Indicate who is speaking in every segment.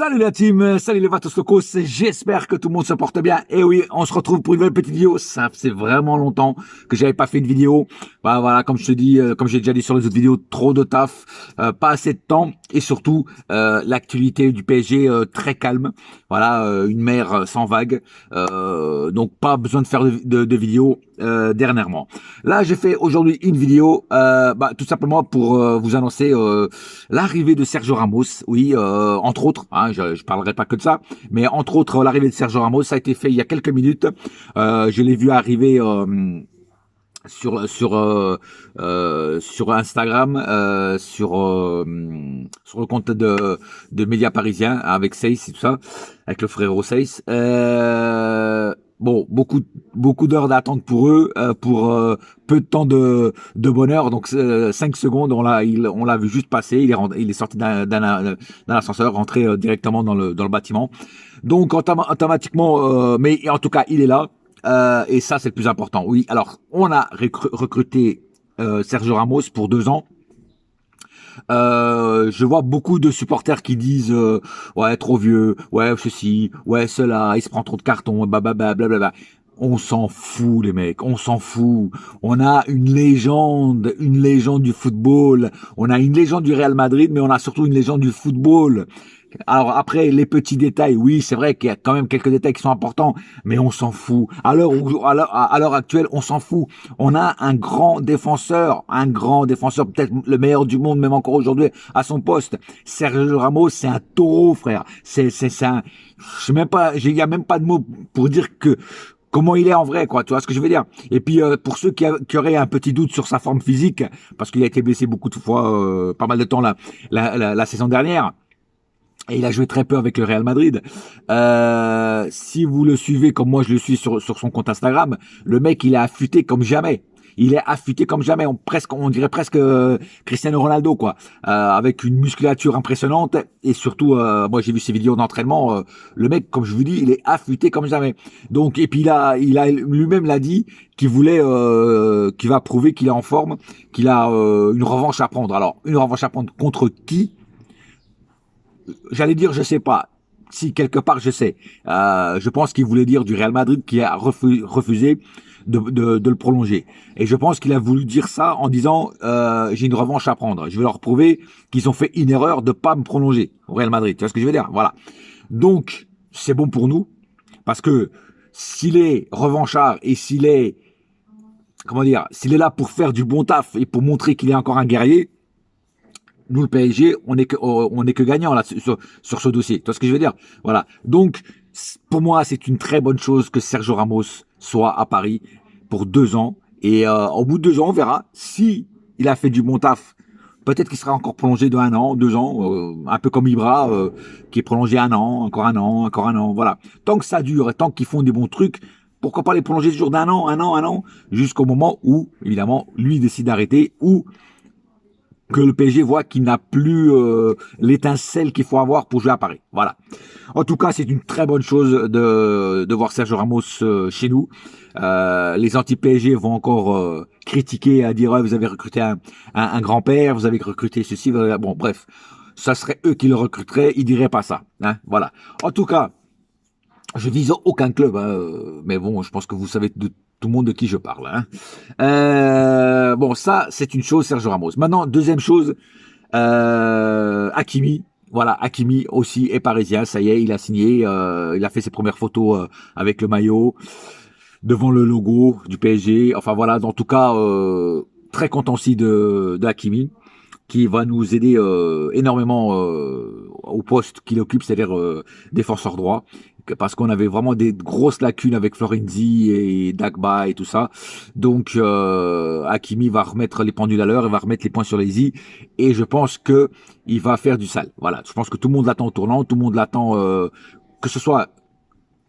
Speaker 1: Salut la team, salut les Vatos Locos, j'espère que tout le monde se porte bien. Et oui, on se retrouve pour une nouvelle petite vidéo. Ça c'est vraiment longtemps que j'avais pas fait une vidéo. Bah voilà, comme je te dis, comme j'ai déjà dit sur les autres vidéos, trop de taf, pas assez de temps et surtout l'actualité du PSG très calme. Voilà, une mer sans vagues, donc pas besoin de faire de vidéos dernièrement. Là, j'ai fait aujourd'hui une vidéo, tout simplement pour vous annoncer l'arrivée de Sergio Ramos. Oui, entre autres, hein, je parlerai pas que de ça, mais entre autres, l'arrivée de Sergio Ramos, ça a été fait il y a quelques minutes. Je l'ai vu arriver sur Instagram, sur le compte de médias parisiens avec Seyss et tout ça, avec le frérot Seyss. Bon, beaucoup d'heures d'attente pour eux, pour peu de temps de bonheur. Donc 5 secondes, on l'a vu juste passer. Il est sorti d'un ascenseur, rentré directement dans le bâtiment. Donc automatiquement, mais en tout cas, il est là. Et ça, c'est le plus important. Oui, alors, on a recruté Sergio Ramos pour 2 ans. Je vois beaucoup de supporters qui disent ouais, trop vieux, ouais, ceci, ouais, cela, il se prend trop de cartons, blablabla. On s'en fout, les mecs, on s'en fout. On a une légende du football. On a une légende du Real Madrid, mais on a surtout une légende du football. Alors après, les petits détails, oui, c'est vrai qu'il y a quand même quelques détails qui sont importants, mais on s'en fout. À l'heure actuelle, on s'en fout. On a un grand défenseur, peut-être le meilleur du monde, même encore aujourd'hui, à son poste. Sergio Ramos, c'est un taureau, frère. C'est un, je sais même pas, il y a même pas de mots pour dire que comment il est en vrai, quoi, tu vois ce que je veux dire. Et puis pour ceux qui auraient un petit doute sur sa forme physique, parce qu'il a été blessé beaucoup de fois, pas mal de temps la saison dernière. Et il a joué très peu avec le Real Madrid. Si vous le suivez comme moi je le suis sur son compte Instagram, le mec il est affûté comme jamais. Il est affûté comme jamais, on dirait presque Cristiano Ronaldo, quoi, avec une musculature impressionnante et surtout, moi j'ai vu ses vidéos d'entraînement, le mec, comme je vous dis, il est affûté comme jamais. Donc et puis il a lui-même l'a dit qu'il voulait, qu'il va prouver qu'il est en forme, qu'il a une revanche à prendre. Alors une revanche à prendre contre qui? J'allais dire, je sais pas. Si quelque part je sais, je pense qu'il voulait dire du Real Madrid qui a refusé de le prolonger. Et je pense qu'il a voulu dire ça en disant j'ai une revanche à prendre. Je vais leur prouver qu'ils ont fait une erreur de pas me prolonger au Real Madrid. Tu vois ce que je veux dire? Voilà. Donc c'est bon pour nous parce que s'il est revanchard et s'il est s'il est là pour faire du bon taf et pour montrer qu'il est encore un guerrier. Nous, le PSG, on est que gagnant là sur ce dossier. Tu vois ce que je veux dire? Voilà. Donc, pour moi, c'est une très bonne chose que Sergio Ramos soit à Paris pour 2 ans. Et au bout de 2 ans, on verra si il a fait du bon taf. Peut-être qu'il sera encore prolongé de 1 an, 2 ans, un peu comme Ibra, qui est prolongé 1 an, encore 1 an, encore 1 an. Voilà. Tant que ça dure et tant qu'ils font des bons trucs, pourquoi pas les prolonger toujours d'1 an, 1 an, 1 an, jusqu'au moment où, évidemment, lui décide d'arrêter ou que le PSG voit qu'il n'a plus l'étincelle qu'il faut avoir pour jouer à Paris. Voilà. En tout cas, c'est une très bonne chose de voir Sergio Ramos chez nous. Les anti-PSG vont encore critiquer, à dire ouais, vous avez recruté un grand-père, vous avez recruté ceci, bon bref, ça serait eux qui le recruteraient, ils diraient pas ça. Hein, voilà. En tout cas, je vise aucun club, hein, mais bon, je pense que vous savez de tout le monde de qui je parle. Hein. Bon, ça, c'est une chose, Sergio Ramos. Maintenant, deuxième chose, Hakimi. Voilà, Hakimi aussi est parisien, ça y est, il a signé, il a fait ses premières photos avec le maillot, devant le logo du PSG. Enfin voilà, en tout cas, très content aussi de Hakimi, qui va nous aider énormément au poste qu'il occupe, c'est-à-dire défenseur droit, parce qu'on avait vraiment des grosses lacunes avec Florenzi et Dagba et tout ça. Donc Hakimi va remettre les pendules à l'heure, il va remettre les points sur les i, et je pense que il va faire du sale. Voilà, je pense que tout le monde l'attend au tournant, tout le monde l'attend, que ce soit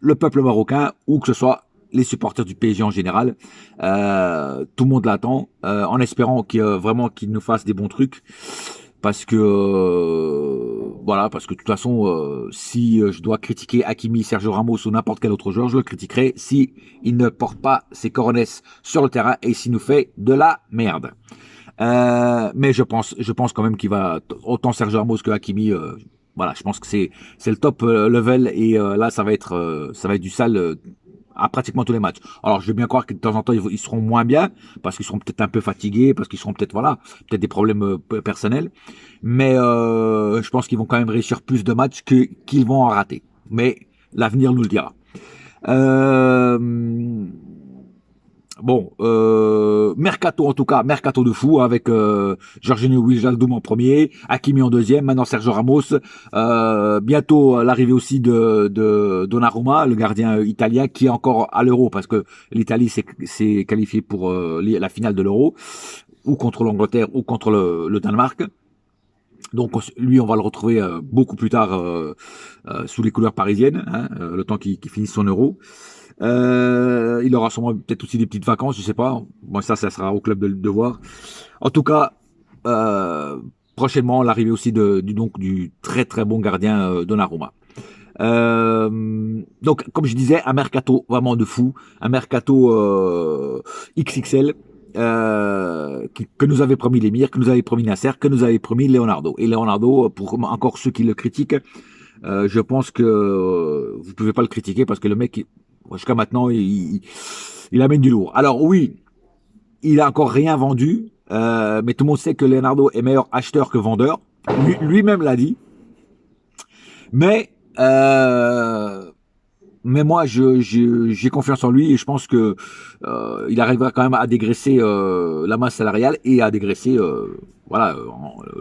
Speaker 1: le peuple marocain ou que ce soit les supporters du PSG en général. Tout le monde l'attend, en espérant vraiment qu'il nous fasse des bons trucs. Parce que voilà, parce que de toute façon, si je dois critiquer Hakimi, Sergio Ramos ou n'importe quel autre joueur, je le critiquerai si il ne porte pas ses coronets sur le terrain et s'il nous fait de la merde. Mais je pense quand même qu'il va, autant Sergio Ramos que Hakimi, Voilà, je pense que c'est le top level et là ça va être du sale à pratiquement tous les matchs. Alors je vais bien croire que de temps en temps ils seront moins bien parce qu'ils seront peut-être un peu fatigués, parce qu'ils seront peut-être voilà, peut-être des problèmes personnels, mais je pense qu'ils vont quand même réussir plus de matchs que qu'ils vont en rater. Mais l'avenir nous le dira. Euh, Bon, mercato en tout cas, mercato de fou avec Jorginho Wijnaldum en premier, Hakimi en deuxième, maintenant Sergio Ramos, bientôt l'arrivée aussi de Donnarumma, le gardien italien qui est encore à l'Euro parce que l'Italie s'est qualifiée pour la finale de l'Euro ou contre l'Angleterre ou contre le Danemark. Donc lui, on va le retrouver beaucoup plus tard sous les couleurs parisiennes, hein, le temps qu'il finisse son Euro. Il aura sûrement peut-être aussi des petites vacances, je sais pas. Bon, ça sera au club de voir. En tout cas, prochainement, l'arrivée aussi du très très bon gardien Donnarumma. Donc, comme je disais, un mercato vraiment de fou, un mercato XXL. Que nous avait promis l'Émir, que nous avait promis Nasser, que nous avait promis Leonardo. Et Leonardo, pour encore ceux qui le critiquent, je pense que vous pouvez pas le critiquer parce que le mec, jusqu'à maintenant, il amène du lourd. Alors oui, il a encore rien vendu, mais tout le monde sait que Leonardo est meilleur acheteur que vendeur. Lui-même l'a dit. Mais moi, j'ai confiance en lui et je pense que il arrivera quand même à dégraisser la masse salariale et à dégraisser voilà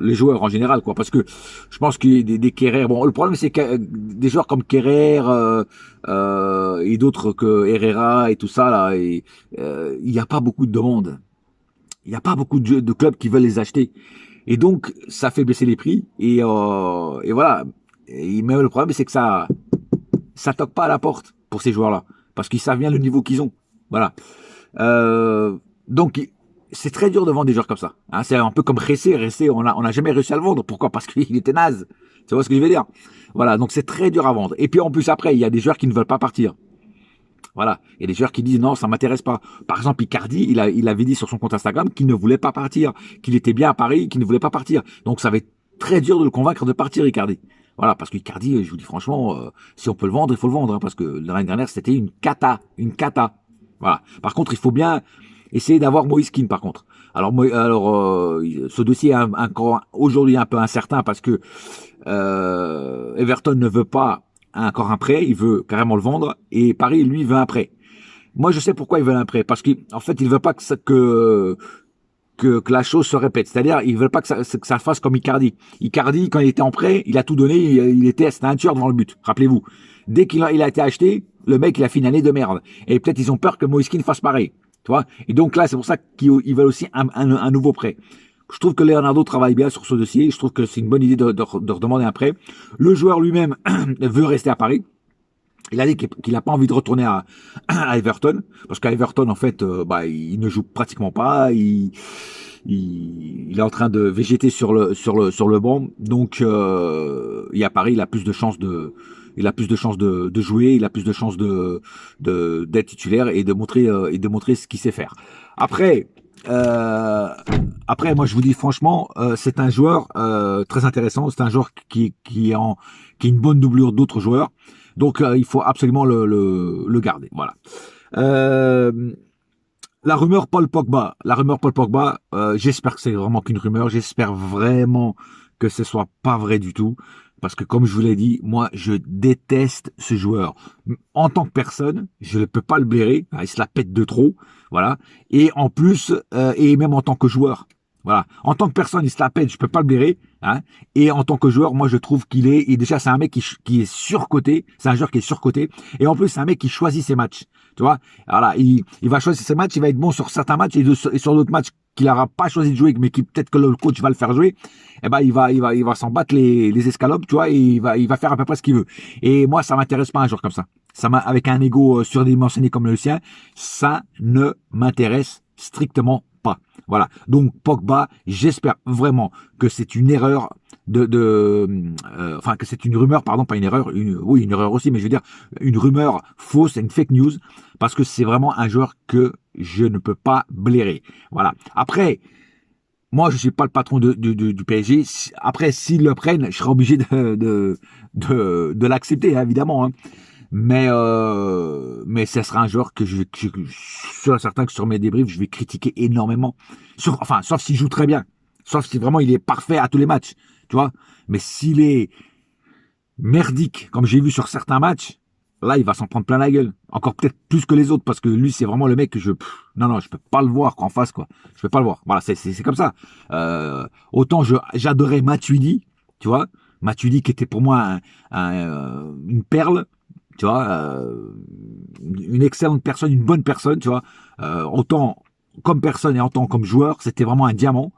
Speaker 1: les joueurs en général quoi. Parce que je pense qu'il y a des Kerrer. Bon, le problème c'est que des joueurs comme Kerrer et d'autres que Herrera et tout ça là, il n'y a pas beaucoup de demandes. Il n'y a pas beaucoup de clubs qui veulent les acheter. Et donc, ça fait baisser les prix. Et voilà. Mais le problème, c'est que ça toque pas à la porte pour ces joueurs-là. Parce qu'ils savent bien le niveau qu'ils ont. Voilà. Donc, c'est très dur de vendre des joueurs comme ça. Hein, c'est un peu comme Ressé. Ressé, on a jamais réussi à le vendre. Pourquoi? Parce qu'il était naze. Tu vois ce que je veux dire? Voilà. Donc, c'est très dur à vendre. Et puis, en plus, après, il y a des joueurs qui ne veulent pas partir. Voilà. Il y a des joueurs qui disent non, ça m'intéresse pas. Par exemple, Icardi, il avait dit sur son compte Instagram qu'il ne voulait pas partir, qu'il était bien à Paris, qu'il ne voulait pas partir. Donc ça va être très dur de le convaincre de partir, Icardi. Voilà, parce qu'Icardi, je vous dis franchement, si on peut le vendre, il faut le vendre, hein, parce que l'année dernière, c'était une cata. Voilà. Par contre, il faut bien essayer d'avoir Moïse Kean, par contre. Alors, ce dossier est encore aujourd'hui un peu incertain parce que Everton ne veut pas encore un prêt, il veut carrément le vendre, et Paris, lui, veut un prêt. Moi, je sais pourquoi il veut un prêt, parce qu'en fait, il veut pas que la chose se répète. C'est-à-dire, ils veulent pas que ça fasse comme Icardi. Icardi, quand il était en prêt, il a tout donné, c'était un tueur devant le but. Rappelez-vous. Dès qu'il a été acheté, le mec, il a fait une année de merde. Et peut-être ils ont peur que Moïse Kean fasse pareil. Tu vois? Et donc là, c'est pour ça qu'ils veulent aussi un nouveau prêt. Je trouve que Leonardo travaille bien sur ce dossier. Je trouve que c'est une bonne idée de redemander un prêt. Le joueur lui-même veut rester à Paris. Il a dit qu'il n'a pas envie de retourner à Everton, parce qu'à Everton, en fait, il ne joue pratiquement pas. Il est en train de végéter sur le banc. Donc, et à Paris, il a plus de chances de jouer, il a plus de chances d'être titulaire et de montrer ce qu'il sait faire. Après, moi je vous dis franchement, c'est un joueur très intéressant. C'est un joueur qui a une bonne doublure d'autres joueurs. Donc il faut absolument le garder. Voilà. La rumeur Paul Pogba. J'espère que c'est vraiment qu'une rumeur. J'espère vraiment que ce soit pas vrai du tout. Parce que comme je vous l'ai dit, moi je déteste ce joueur. En tant que personne, je ne peux pas le blairer. Il se la pète de trop. Voilà. Et en plus, et même en tant que joueur. Voilà. En tant que personne, il se la pète, je peux pas le blairer. Hein. Et en tant que joueur, moi je trouve et déjà c'est un mec qui est surcoté. C'est un joueur qui est surcoté. Et en plus, c'est un mec qui choisit ses matchs. Tu vois. Voilà. Il va choisir ses matchs, il va être bon sur certains matchs et sur d'autres matchs qu'il n'aura pas choisi de jouer, mais qui peut-être que le coach va le faire jouer. Eh ben il va s'en battre les escalopes, tu vois, et il va faire à peu près ce qu'il veut. Et moi, ça m'intéresse pas un joueur comme ça. Avec un ego surdimensionné comme le sien, ça ne m'intéresse strictement pas. Voilà. Donc Pogba, j'espère vraiment que c'est une erreur que c'est une rumeur, pardon, pas une erreur, une erreur aussi, mais je veux dire une rumeur fausse, une fake news, parce que c'est vraiment un joueur que je ne peux pas blairer. Voilà. Après, moi, je suis pas le patron du PSG. Après, s'ils le prennent, je serai obligé de l'accepter, hein, évidemment. Hein. Mais ça sera un joueur je suis sûr et certain que sur mes débriefs, je vais critiquer énormément. Enfin, sauf s'il joue très bien. Sauf si vraiment il est parfait à tous les matchs. Tu vois. Mais s'il est merdique, comme j'ai vu sur certains matchs, là, il va s'en prendre plein la gueule. Encore peut-être plus que les autres, parce que lui, c'est vraiment le mec que non, je peux pas le voir en face, quoi. Je peux pas le voir. Voilà, c'est comme ça. Autant j'adorais Matuidi, tu vois. Matuidi qui était pour moi une perle, tu vois, une excellente personne, une bonne personne, tu vois. Autant comme personne et autant comme joueur, c'était vraiment un diamant.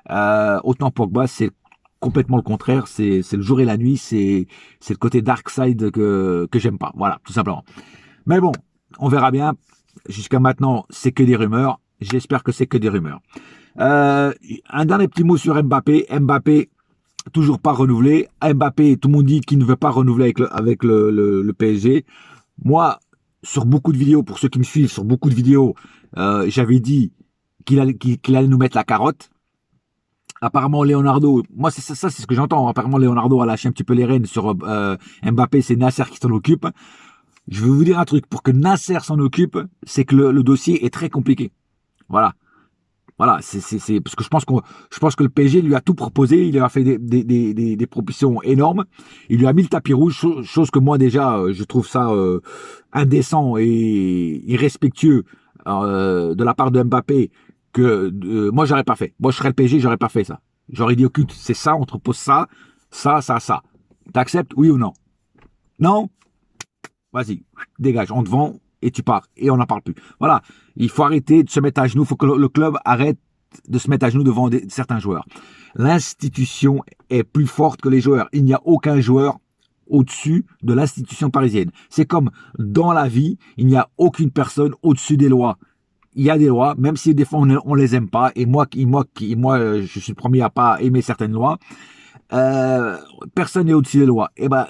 Speaker 1: Autant Pogba, c'est complètement le contraire, c'est le jour et la nuit, c'est le côté dark side que j'aime pas. Voilà, tout simplement. Mais bon, on verra bien. Jusqu'à maintenant, c'est que des rumeurs. J'espère que c'est que des rumeurs. Un dernier petit mot sur Mbappé. Mbappé, toujours pas renouvelé. Mbappé, tout le monde dit qu'il ne veut pas renouveler avec le PSG. Moi, sur beaucoup de vidéos, pour ceux qui me suivent, sur beaucoup de vidéos, j'avais dit qu'il allait nous mettre la carotte. Apparemment, Leonardo, moi, c'est ce que j'entends. Apparemment, Leonardo a lâché un petit peu les rênes sur Mbappé. C'est Nasser qui s'en occupe. Je vais vous dire un truc. Pour que Nasser s'en occupe, c'est que le dossier est très compliqué. Voilà. Voilà. C'est parce que je pense que le PSG lui a tout proposé. Il lui a fait des propositions énormes. Il lui a mis le tapis rouge, chose que moi déjà, je trouve ça indécent et irrespectueux de la part de Mbappé. Moi j'aurais pas fait. Moi je serais le PSG, j'aurais pas fait ça. J'aurais dit écoute, c'est ça, on te propose ça. T'acceptes, oui ou non? Non? Vas-y, dégage, on te vend et tu pars. Et on n'en parle plus. Voilà, il faut arrêter de se mettre à genoux, il faut que le club arrête de se mettre à genoux devant certains joueurs. L'institution est plus forte que les joueurs. Il n'y a aucun joueur au-dessus de l'institution parisienne. C'est comme dans la vie, il n'y a aucune personne au-dessus des lois. Il y a des lois, même si des fois on les aime pas, et moi, je suis le premier à pas aimer certaines lois. Personne n'est au-dessus des lois. Et ben,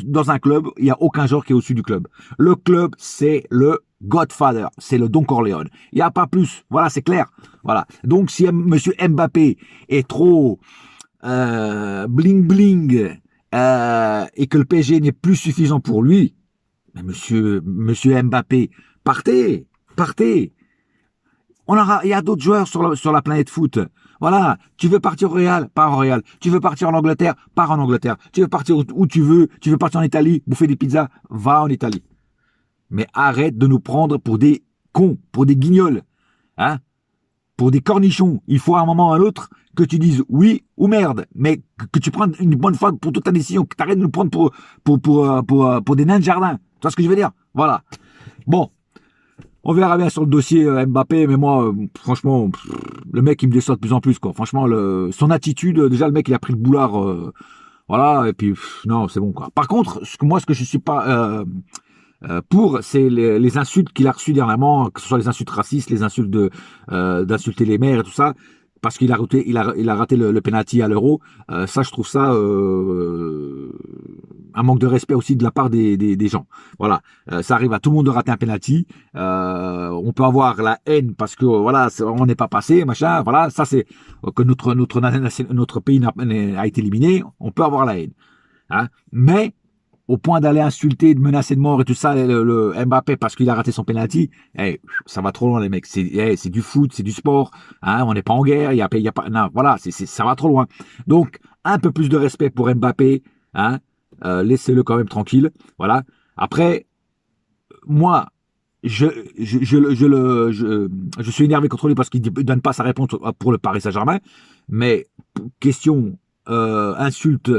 Speaker 1: dans un club, il n'y a aucun joueur qui est au-dessus du club. Le club, c'est le Godfather, c'est le Don Corleone. Il n'y a pas plus. Voilà, c'est clair. Voilà. Donc, si Monsieur Mbappé est trop bling bling et que le PSG n'est plus suffisant pour lui, mais Monsieur Mbappé, partez. Il y a d'autres joueurs sur la planète foot. Voilà. Tu veux partir au Real, pars au Real. Tu veux partir en Angleterre, pars en Angleterre. Tu veux partir où tu veux. Tu veux partir en Italie, bouffer des pizzas, va en Italie. Mais arrête de nous prendre pour des cons, pour des guignols, hein, pour des cornichons. Il faut à un moment ou à l'autre que tu dises oui ou merde, mais que tu prennes une bonne fois pour toute ta décision, que tu arrêtes de nous prendre pour des nains de jardin. Tu vois ce que je veux dire? Voilà. Bon. On verra bien sur le dossier Mbappé, mais moi, franchement, le mec, il me déçoit de plus en plus, quoi. Franchement, son attitude, déjà, le mec, il a pris le boulard, voilà, et puis, non, c'est bon, quoi. Par contre, ce que je suis pas pour, c'est les insultes qu'il a reçues dernièrement, que ce soit les insultes racistes, les insultes d'insulter les mères et tout ça, parce qu'il a raté le penalty à l'Euro. Ça, je trouve ça un manque de respect aussi de la part des gens. Voilà, ça arrive à tout le monde de rater un penalty. On peut avoir la haine parce que voilà, on n'est pas passé, machin. Voilà, ça c'est que notre pays a été éliminé. On peut avoir la haine, hein, mais au point d'aller insulter, de menacer de mort et tout ça, le Mbappé parce qu'il a raté son penalty, ça va trop loin les mecs. C'est du foot, c'est du sport, hein, on n'est pas en guerre, il y a pas, non, voilà, ça va trop loin. Donc un peu plus de respect pour Mbappé, hein, laissez-le quand même tranquille, voilà. Après, moi, je suis énervé contre lui parce qu'il ne donne pas sa réponse pour le Paris Saint-Germain, mais question insulte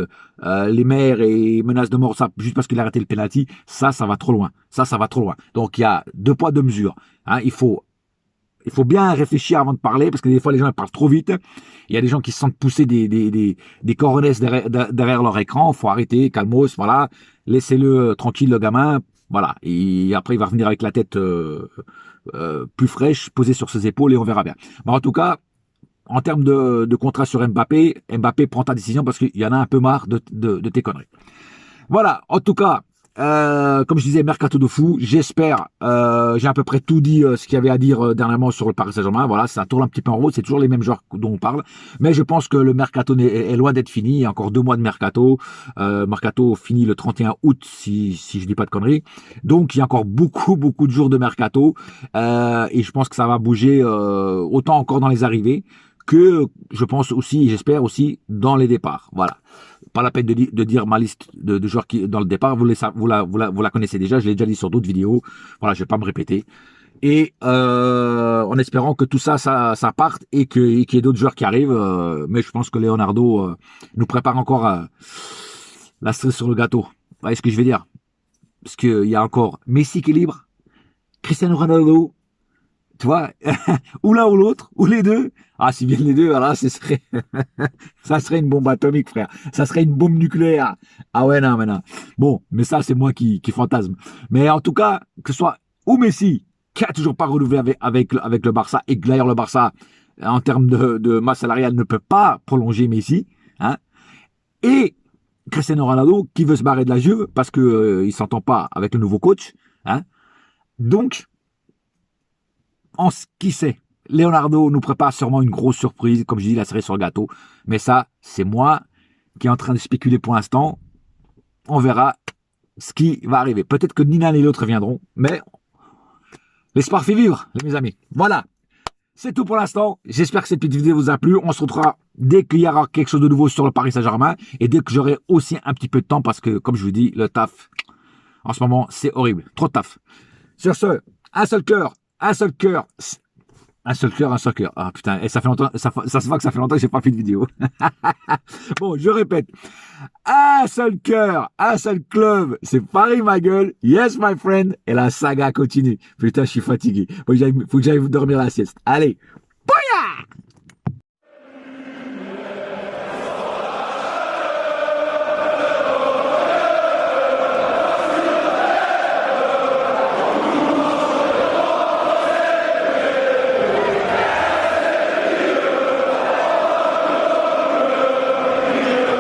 Speaker 1: les maires et menaces de mort, ça juste parce qu'il a raté le penalty, ça va trop loin. Ça va trop loin. Donc il y a deux poids deux mesures. Hein, il faut bien réfléchir avant de parler parce que des fois les gens parlent trop vite. Il y a des gens qui se sentent pousser des coronets derrière leur écran. Il faut arrêter, calmos, voilà, laissez-le tranquille le gamin. Voilà, et après il va revenir avec la tête plus fraîche, posée sur ses épaules et on verra bien. Mais en tout cas, en termes de contrat sur Mbappé prend ta décision parce qu'il y en a un peu marre de tes conneries. Voilà, en tout cas, comme je disais, mercato de fou. J'espère, j'ai à peu près tout dit ce qu'il y avait à dire dernièrement sur le Paris Saint-Germain. Voilà, ça tourne un petit peu en rond. C'est toujours les mêmes joueurs dont on parle. Mais je pense que le mercato est loin d'être fini. Il y a encore 2 mois de mercato. Mercato finit le 31 août, si je dis pas de conneries. Donc, il y a encore beaucoup de jours de mercato. Et je pense que ça va bouger autant encore dans les arrivées que, je pense aussi, j'espère aussi, dans les départs. Voilà. Pas la peine de dire ma liste de joueurs qui dans le départ, vous la connaissez déjà, je l'ai déjà dit sur d'autres vidéos. Voilà, je vais pas me répéter. Et en espérant que tout ça parte et qu'il y ait d'autres joueurs qui arrivent. Mais je pense que Leonardo nous prépare encore la cerise sur le gâteau. Vous voyez ce que je veux dire? Parce qu'il y a encore Messi qui est libre, Cristiano Ronaldo, tu vois, ou l'un ou l'autre, ou les deux. Ah, si bien les deux, voilà, ça serait une bombe atomique, frère. Ça serait une bombe nucléaire. Ah ouais, non, mais non. Bon, mais ça, c'est moi qui fantasme. Mais en tout cas, que ce soit ou Messi, qui a toujours pas renouvelé avec le Barça, et que d'ailleurs le Barça, en termes de masse salariale, ne peut pas prolonger Messi, hein, et Cristiano Ronaldo, qui veut se barrer de la Juve, parce que il s'entend pas avec le nouveau coach, hein. Donc, en ce qui sait, Leonardo nous prépare sûrement une grosse surprise, comme je dis, la cerise sur le gâteau. Mais ça, c'est moi qui est en train de spéculer pour l'instant. On verra ce qui va arriver. Peut-être que ni l'un ni l'autre viendront, mais l'espoir fait vivre, mes amis. Voilà, c'est tout pour l'instant. J'espère que cette petite vidéo vous a plu. On se retrouvera dès qu'il y aura quelque chose de nouveau sur le Paris Saint-Germain et dès que j'aurai aussi un petit peu de temps parce que, comme je vous dis, le taf, en ce moment, c'est horrible. Trop de taf. Sur ce, un seul cœur. Un seul cœur. Un seul cœur, un seul cœur. Ah putain, et ça fait longtemps, ça se voit que ça fait longtemps que j'ai pas fait de vidéo. Bon, je répète. Un seul cœur, un seul club. C'est Paris, ma gueule. Yes, my friend. Et la saga continue. Putain, je suis fatigué. Faut que j'aille dormir la sieste. Allez.